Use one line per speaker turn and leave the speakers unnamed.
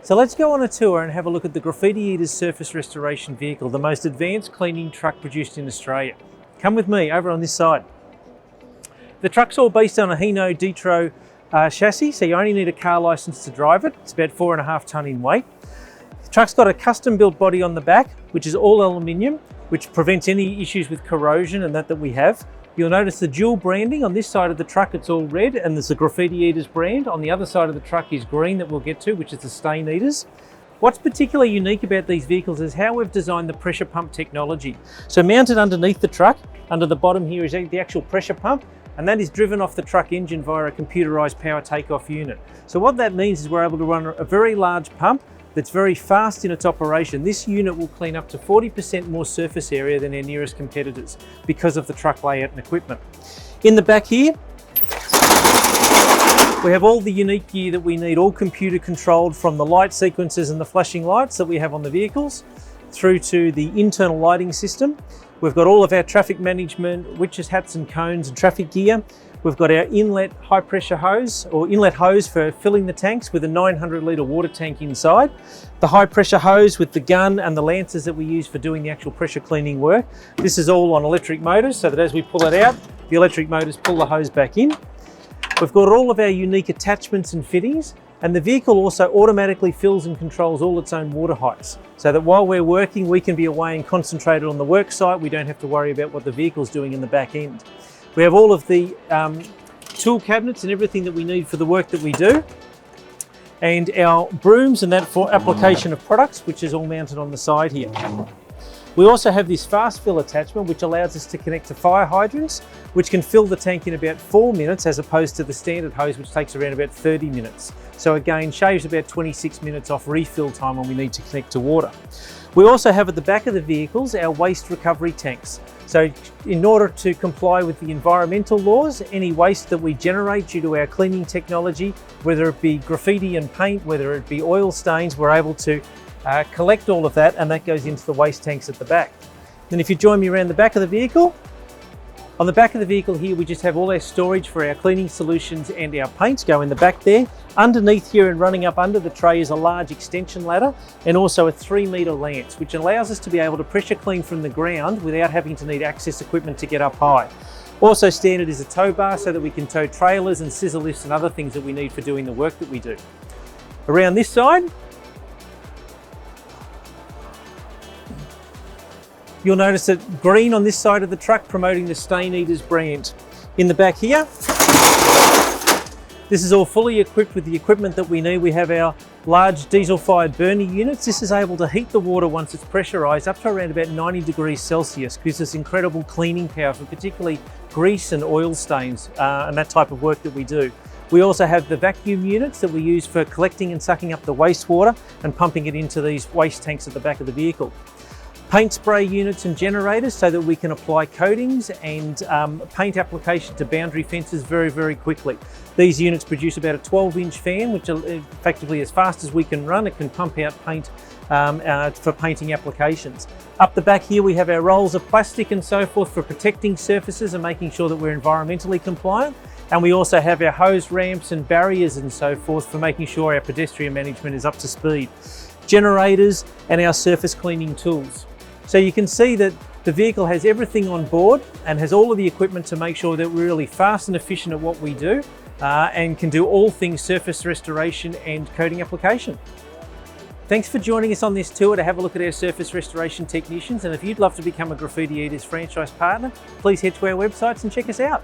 So let's go on a tour and have a look at the Graffiti Eaters surface restoration vehicle, the most advanced cleaning truck produced in Australia. Come with me over on this side. The truck's all based on a Hino Detro chassis, so you only need a car licence to drive it. It's about 4.5 tonne in weight. The truck's got a custom built body on the back, which is all aluminium, which prevents any issues with corrosion and that we have. You'll notice the dual branding. On this side of the truck it's all red and there's the Graffiti Eaters brand. On the other side of the truck is green that we'll get to, which is the Stain Eaters. What's particularly unique about these vehicles is how we've designed the pressure pump technology. So mounted underneath the truck, under the bottom here is the actual pressure pump, and that is driven off the truck engine via a computerized power takeoff unit. So what that means is we're able to run a very large pump that's very fast in its operation. This unit will clean up to 40% more surface area than our nearest competitors because of the truck layout and equipment. In the back here, we have all the unique gear that we need, all computer controlled, from the light sequencers and the flashing lights that we have on the vehicles through to the internal lighting system. We've got all of our traffic management, witches, hats and cones and traffic gear. We've got our inlet high pressure hose, or inlet hose for filling the tanks with a 900 litre water tank inside. The high pressure hose with the gun and the lancers that we use for doing the actual pressure cleaning work. This is all on electric motors, so that as we pull it out, the electric motors pull the hose back in. We've got all of our unique attachments and fittings, and the vehicle also automatically fills and controls all its own water heights, so that while we're working, we can be away and concentrated on the work site. We don't have to worry about what the vehicle's doing in the back end. We have all of the tool cabinets and everything that we need for the work that we do, and our brooms and that for application of products, which is all mounted on the side here. We also have this fast fill attachment, which allows us to connect to fire hydrants, which can fill the tank in about 4 minutes as opposed to the standard hose, which takes around about 30 minutes. So again, shaves about 26 minutes off refill time when we need to connect to water. We also have at the back of the vehicles our waste recovery tanks. So in order to comply with the environmental laws, any waste that we generate due to our cleaning technology, whether it be graffiti and paint, whether it be oil stains, we're able to collect all of that, and that goes into the waste tanks at the back. Then if you join me around the back of the vehicle, on the back of the vehicle here we just have all our storage for our cleaning solutions and our paints go in the back there. Underneath here and running up under the tray is a large extension ladder and also a 3-metre lance, which allows us to be able to pressure clean from the ground without having to need access equipment to get up high. Also standard is a tow bar so that we can tow trailers and scissor lifts and other things that we need for doing the work that we do. Around this side, you'll notice that green on this side of the truck promoting the Stain Eaters brand. In the back here, this is all fully equipped with the equipment that we need. We have our large diesel-fired burner units. This is able to heat the water once it's pressurised up to around about 90 degrees Celsius, gives us incredible cleaning power for particularly grease and oil stains and that type of work that we do. We also have the vacuum units that we use for collecting and sucking up the wastewater and pumping it into these waste tanks at the back of the vehicle. Paint spray units and generators so that we can apply coatings and paint application to boundary fences very, very quickly. These units produce about a 12-inch fan, which effectively as fast as we can run, it can pump out paint for painting applications. Up the back here we have our rolls of plastic and so forth for protecting surfaces and making sure that we're environmentally compliant. And we also have our hose ramps and barriers and so forth for making sure our pedestrian management is up to speed. Generators and our surface cleaning tools. So you can see that the vehicle has everything on board and has all of the equipment to make sure that we're really fast and efficient at what we do and can do all things surface restoration and coating application. Thanks for joining us on this tour to have a look at our surface restoration technicians, and if you'd love to become a Graffiti Eaters franchise partner, please head to our websites and check us out.